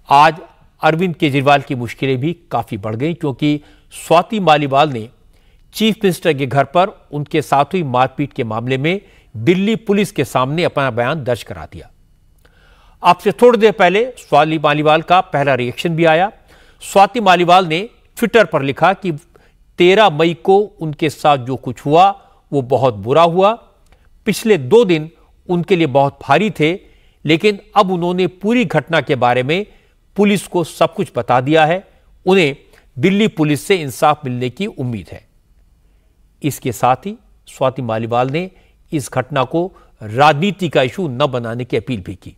आज अरविंद केजरीवाल की मुश्किलें भी काफी बढ़ गई, क्योंकि स्वाति मालीवाल ने चीफ मिनिस्टर के घर पर उनके साथ हुई मारपीट के मामले में दिल्ली पुलिस के सामने अपना बयान दर्ज करा दिया। आपसे थोड़ी देर पहले स्वाति मालीवाल का पहला रिएक्शन भी आया। स्वाति मालीवाल ने ट्विटर पर लिखा कि 13 मई को उनके साथ जो कुछ हुआ वो बहुत बुरा हुआ। पिछले 2 दिन उनके लिए बहुत भारी थे, लेकिन अब उन्होंने पूरी घटना के बारे में पुलिस को सब कुछ बता दिया है। उन्हें दिल्ली पुलिस से इंसाफ मिलने की उम्मीद है। इसके साथ ही स्वाति मालीवाल ने इस घटना को राजनीति का इशू न बनाने की अपील भी की।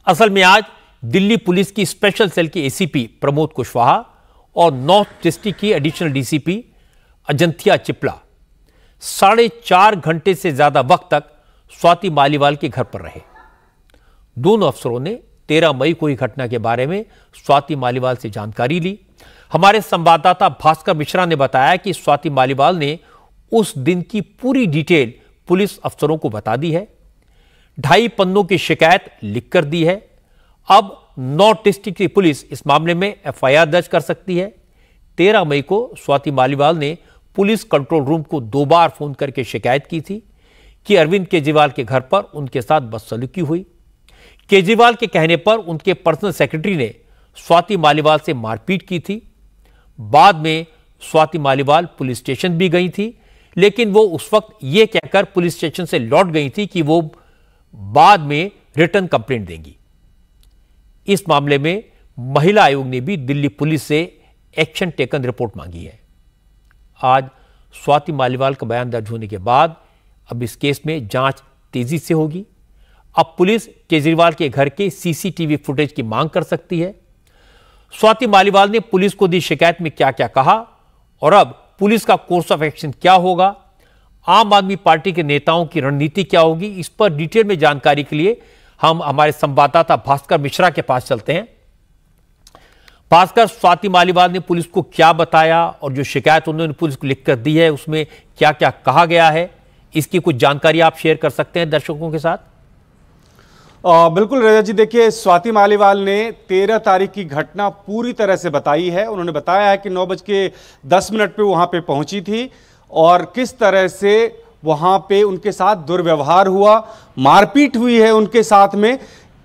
असल में आज दिल्ली पुलिस की स्पेशल सेल के एसीपी प्रमोद कुशवाहा और नॉर्थ डिस्ट्रिक्ट की एडिशनल डीसीपी अजंतिया चिपला 4.5 घंटे से ज्यादा वक्त तक स्वाति मालीवाल के घर पर रहे। दोनों अफसरों ने 13 मई को ही घटना के बारे में स्वाति मालीवाल से जानकारी ली। हमारे संवाददाता भास्कर मिश्रा ने बताया कि स्वाति मालीवाल ने उस दिन की पूरी डिटेल पुलिस अफसरों को बता दी है। 2.5 पन्नों की शिकायत लिखकर दी है। अब नॉर्थ डिस्ट्रिक्ट की पुलिस इस मामले में एफआईआर दर्ज कर सकती है। 13 मई को स्वाति मालीवाल ने पुलिस कंट्रोल रूम को 2 बार फोन करके शिकायत की थी कि अरविंद केजरीवाल के घर पर उनके साथ बदसलूकी हुई। केजरीवाल के कहने पर उनके पर्सनल सेक्रेटरी ने स्वाति मालीवाल से मारपीट की थी। बाद में स्वाति मालीवाल पुलिस स्टेशन भी गई थी, लेकिन वो उस वक्त ये कहकर पुलिस स्टेशन से लौट गई थी कि वो बाद में रिटर्न कंप्लेंट देंगी। इस मामले में महिला आयोग ने भी दिल्ली पुलिस से एक्शन टेकन रिपोर्ट मांगी है। आज स्वाति मालीवाल का बयान दर्ज होने के बाद अब इस केस में जांच तेजी से होगी। अब पुलिस केजरीवाल के घर के सीसीटीवी फुटेज की मांग कर सकती है। स्वाति मालीवाल ने पुलिस को दी शिकायत में क्या क्या कहा और अब पुलिस का कोर्स ऑफ एक्शन क्या होगा, आम आदमी पार्टी के नेताओं की रणनीति क्या होगी, इस पर डिटेल में जानकारी के लिए हम हमारे संवाददाता भास्कर मिश्रा के पास चलते हैं। भास्कर, स्वाति मालीवाल ने पुलिस को क्या बताया और जो शिकायत उन्होंने पुलिस को लिखकर दी है उसमें क्या क्या कहा गया है, इसकी कुछ जानकारी आप शेयर कर सकते हैं दर्शकों के साथ? बिल्कुल रजा जी, देखिए स्वाति मालीवाल ने 13 तारीख की घटना पूरी तरह से बताई है। उन्होंने बताया है कि 9:10 पे वहां पे पहुंची थी और किस तरह से वहां पे उनके साथ दुर्व्यवहार हुआ, मारपीट हुई है उनके साथ में,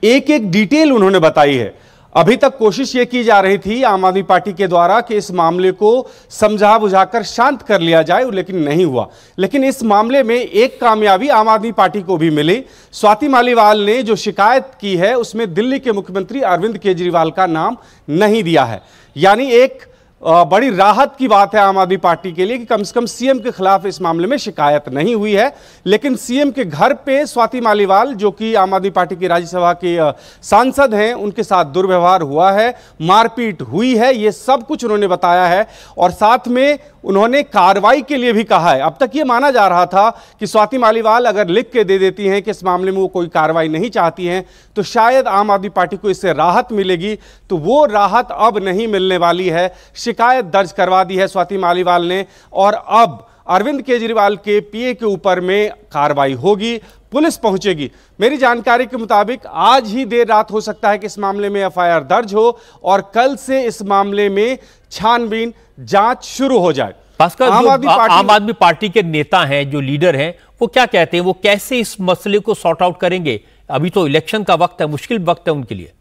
एक एक डिटेल उन्होंने बताई है। अभी तक कोशिश ये की जा रही थी आम आदमी पार्टी के द्वारा कि इस मामले को समझा बुझाकर शांत कर लिया जाए, लेकिन नहीं हुआ। लेकिन इस मामले में एक कामयाबी आम आदमी पार्टी को भी मिली। स्वाति मालीवाल ने जो शिकायत की है उसमें दिल्ली के मुख्यमंत्री अरविंद केजरीवाल का नाम नहीं दिया है। यानी एक बड़ी राहत की बात है आम आदमी पार्टी के लिए कि कम से कम सीएम के खिलाफ इस मामले में शिकायत नहीं हुई है। लेकिन सीएम के घर पे स्वाति मालीवाल, जो कि आम आदमी पार्टी की राज्यसभा के सांसद हैं, उनके साथ दुर्व्यवहार हुआ है, मारपीट हुई है, ये सब कुछ उन्होंने बताया है। और साथ में उन्होंने कार्रवाई के लिए भी कहा है। अब तक ये माना जा रहा था कि स्वाति मालीवाल अगर लिख के दे देती हैं कि इस मामले में वो कोई कार्रवाई नहीं चाहती हैं तो शायद आम आदमी पार्टी को इससे राहत मिलेगी, तो वो राहत अब नहीं मिलने वाली है। शिकायत दर्ज करवा दी है स्वाति मालीवाल ने और अब अरविंद केजरीवाल के पीए के ऊपर में कार्रवाई होगी, पुलिस पहुंचेगी। मेरी जानकारी के मुताबिक आज ही देर रात हो सकता है कि इस मामले में एफआईआर दर्ज हो और कल से इस मामले में छानबीन जांच शुरू हो जाए। आम आदमी पार्टी के नेता हैं, जो लीडर हैं, वो क्या कहते हैं, वो कैसे इस मसले को सॉर्ट आउट करेंगे? अभी तो इलेक्शन का वक्त है, मुश्किल वक्त है उनके लिए।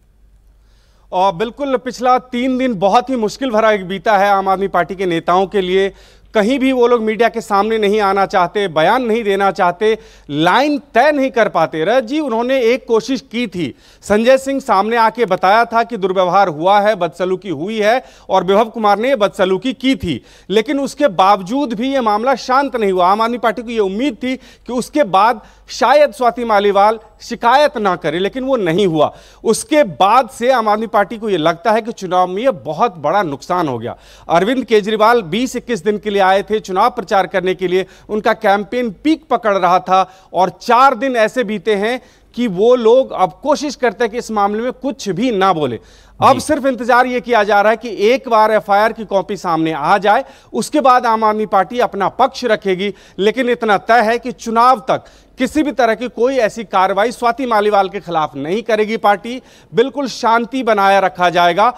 और बिल्कुल पिछला 3 दिन बहुत ही मुश्किल भरा बीता है आम आदमी पार्टी के नेताओं के लिए। कहीं भी वो लोग मीडिया के सामने नहीं आना चाहते, बयान नहीं देना चाहते, लाइन तय नहीं कर पाते। रजत जी, उन्होंने एक कोशिश की थी, संजय सिंह सामने आके बताया था कि दुर्व्यवहार हुआ है, बदसलूकी हुई है और विभव कुमार ने बदसलूकी की थी, लेकिन उसके बावजूद भी ये मामला शांत नहीं हुआ। आम आदमी पार्टी को ये उम्मीद थी कि उसके बाद शायद स्वाति मालीवाल शिकायत ना करे, लेकिन वो नहीं हुआ। उसके बाद से आम आदमी पार्टी को यह लगता है कि चुनाव में यह बहुत बड़ा नुकसान हो गया। अरविंद केजरीवाल 20-21 दिन के लिए आए थे चुनाव प्रचार करने के लिए, उनका कैंपेन पीक पकड़ रहा था और 4 दिन ऐसे बीते हैं कि वो लोग अब कोशिश करते हैं कि इस मामले में कुछ भी ना बोले। अब सिर्फ इंतजार यह किया जा रहा है कि एक बार एफआईआर की कॉपी सामने आ जाए, उसके बाद आम आदमी पार्टी अपना पक्ष रखेगी। लेकिन इतना तय है कि चुनाव तक किसी भी तरह की कोई ऐसी कार्रवाई स्वाति मालीवाल के खिलाफ नहीं करेगी पार्टी। बिल्कुल शांति बनाए रखा जाएगा।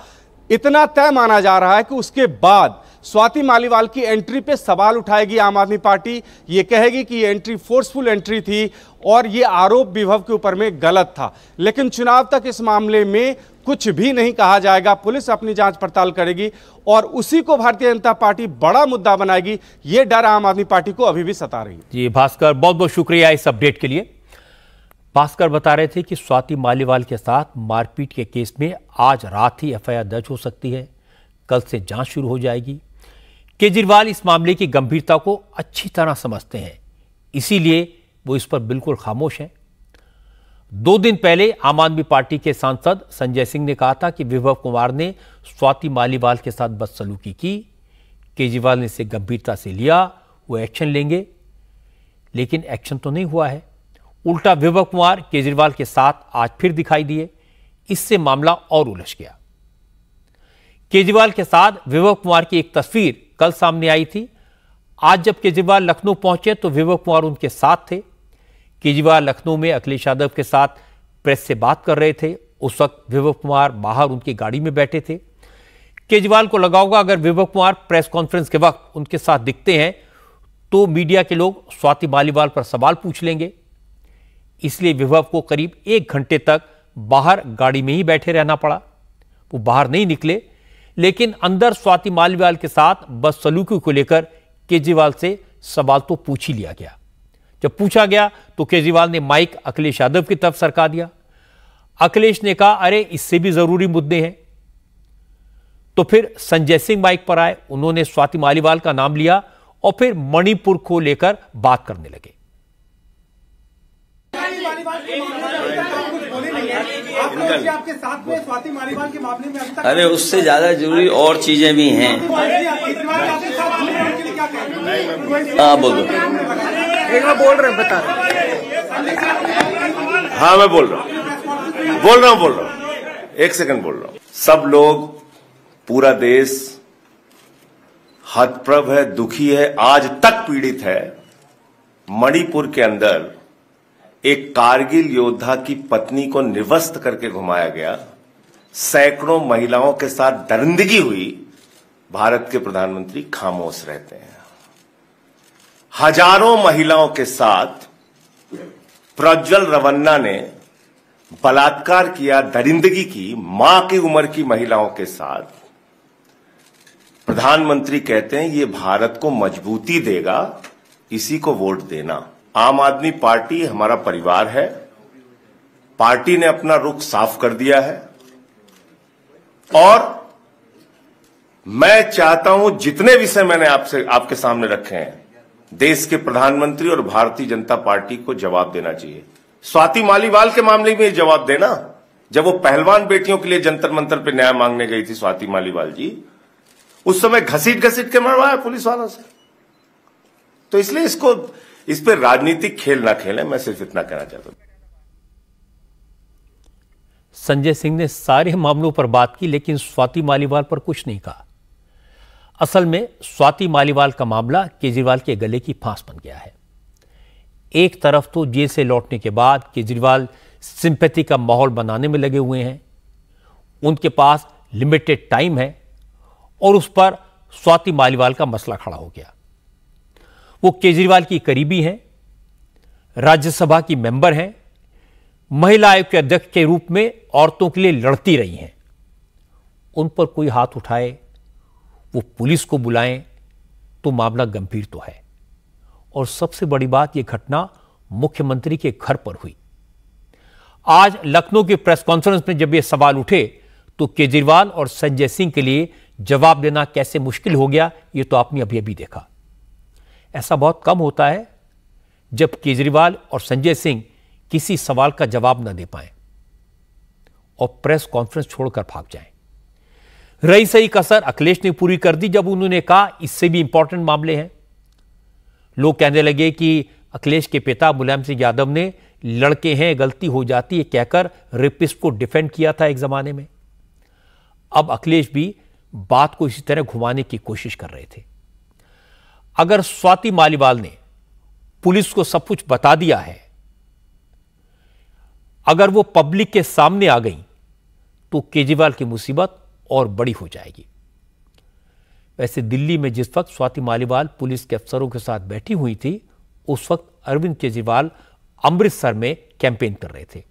इतना तय माना जा रहा है कि उसके बाद स्वाति मालीवाल की एंट्री पे सवाल उठाएगी आम आदमी पार्टी। ये कहेगी कि ये एंट्री फोर्सफुल एंट्री थी और ये आरोप विभव के ऊपर में गलत था। लेकिन चुनाव तक इस मामले में कुछ भी नहीं कहा जाएगा। पुलिस अपनी जांच पड़ताल करेगी और उसी को भारतीय जनता पार्टी बड़ा मुद्दा बनाएगी। ये डर आम आदमी पार्टी को अभी भी सता रही है। जी भास्कर, बहुत बहुत शुक्रिया इस अपडेट के लिए। भास्कर बता रहे थे कि स्वाति मालीवाल के साथ मारपीट के केस में आज रात ही एफआईआर दर्ज हो सकती है। कल से जांच शुरू हो जाएगी। केजरीवाल इस मामले की गंभीरता को अच्छी तरह समझते हैं, इसीलिए वो इस पर बिल्कुल खामोश हैं। 2 दिन पहले आम आदमी पार्टी के सांसद संजय सिंह ने कहा था कि विभव कुमार ने स्वाति मालीवाल के साथ बदसलूकी की। केजरीवाल ने इसे गंभीरता से लिया, वो एक्शन लेंगे, लेकिन एक्शन तो नहीं हुआ है। उल्टा विभव कुमार केजरीवाल के साथ आज फिर दिखाई दिए। इससे मामला और उलझ गया। केजरीवाल के साथ विभव कुमार की एक तस्वीर कल सामने आई थी। आज जब केजरीवाल लखनऊ पहुंचे तो विभव कुमार उनके साथ थे। केजरीवाल लखनऊ में अखिलेश यादव के साथ प्रेस से बात कर रहे थे। उस वक्त विभव कुमार बाहर उनकी गाड़ी में बैठे थे। केजरीवाल को लगा होगा अगर विभव कुमार प्रेस कॉन्फ्रेंस के वक्त उनके साथ दिखते हैं तो मीडिया के लोग स्वाति मालीवाल पर सवाल पूछ लेंगे। इसलिए विभव को करीब 1 घंटे तक बाहर गाड़ी में ही बैठे रहना पड़ा। वो बाहर नहीं निकले, लेकिन अंदर स्वाति मालीवाल के साथ बदसलूकी को लेकर केजरीवाल से सवाल तो पूछ ही लिया गया। जब पूछा गया तो केजरीवाल ने माइक अखिलेश यादव की तरफ सरका दिया। अखिलेश ने कहा, अरे इससे भी जरूरी मुद्दे हैं। तो फिर संजय सिंह माइक पर आए, उन्होंने स्वाति मालीवाल का नाम लिया और फिर मणिपुर को लेकर बात करने लगे। आपके साथ में स्वाति मालीवाल के मामले में अभी तक अरे उससे ज्यादा जरूरी और चीजें भी हैं। हाँ बोलो। बोल रहे हैं, बता हाँ मैं बोल रहा हूँ 1 सेकंड बोल रहा हूँ। सब लोग, पूरा देश हतप्रभ है, दुखी है, आज तक पीड़ित है। मणिपुर के अंदर एक कारगिल योद्धा की पत्नी को निर्वस्त्र करके घुमाया गया। सैकड़ों महिलाओं के साथ दरिंदगी हुई। भारत के प्रधानमंत्री खामोश रहते हैं। हजारों महिलाओं के साथ प्रज्वल रवन्ना ने बलात्कार किया, दरिंदगी की, मां की उम्र की महिलाओं के साथ। प्रधानमंत्री कहते हैं ये भारत को मजबूती देगा, इसी को वोट देना। आम आदमी पार्टी हमारा परिवार है। पार्टी ने अपना रुख साफ कर दिया है और मैं चाहता हूं जितने विषय मैंने आपके सामने रखे हैं, देश के प्रधानमंत्री और भारतीय जनता पार्टी को जवाब देना चाहिए। स्वाति मालीवाल के मामले में जवाब देना। जब वो पहलवान बेटियों के लिए जंतर मंतर पे न्याय मांगने गई थी स्वाति मालीवाल जी, उस समय घसीट घसीट के मरवाया पुलिस वालों से। तो इसलिए इस पर राजनीतिक खेल ना खेलें, मैं सिर्फ इतना कहना चाहता हूं। संजय सिंह ने सारे मामलों पर बात की, लेकिन स्वाति मालीवाल पर कुछ नहीं कहा। असल में स्वाति मालीवाल का मामला केजरीवाल के गले की फांस बन गया है। एक तरफ तो जेल से लौटने के बाद केजरीवाल सिंपैथी का माहौल बनाने में लगे हुए हैं। उनके पास लिमिटेड टाइम है और उस पर स्वाति मालीवाल का मसला खड़ा हो गया। वो केजरीवाल की करीबी हैं, राज्यसभा की मेंबर हैं, महिला आयोग के अध्यक्ष के रूप में औरतों के लिए लड़ती रही हैं। उन पर कोई हाथ उठाए, वो पुलिस को बुलाएं तो मामला गंभीर तो है। और सबसे बड़ी बात, यह घटना मुख्यमंत्री के घर पर हुई। आज लखनऊ की प्रेस कॉन्फ्रेंस में जब ये सवाल उठे तो केजरीवाल और संजय सिंह के लिए जवाब देना कैसे मुश्किल हो गया, ये तो आपने अभी अभी देखा। ऐसा बहुत कम होता है जब केजरीवाल और संजय सिंह किसी सवाल का जवाब न दे पाए और प्रेस कॉन्फ्रेंस छोड़कर भाग जाएं। रही सही कसर अखिलेश ने पूरी कर दी जब उन्होंने कहा इससे भी इंपॉर्टेंट मामले हैं। लोग कहने लगे कि अखिलेश के पिता मुलायम सिंह यादव ने लड़के हैं, गलती हो जाती है कहकर रेपिस्ट को डिफेंड किया था एक जमाने में। अब अखिलेश भी बात को इसी तरह घुमाने की कोशिश कर रहे थे। अगर स्वाति मालीवाल ने पुलिस को सब कुछ बता दिया है अगर वो पब्लिक के सामने आ गई तो केजरीवाल की मुसीबत और बड़ी हो जाएगी। वैसे दिल्ली में जिस वक्त स्वाति मालीवाल पुलिस के अफसरों के साथ बैठी हुई थी, उस वक्त अरविंद केजरीवाल अमृतसर में कैंपेन कर रहे थे।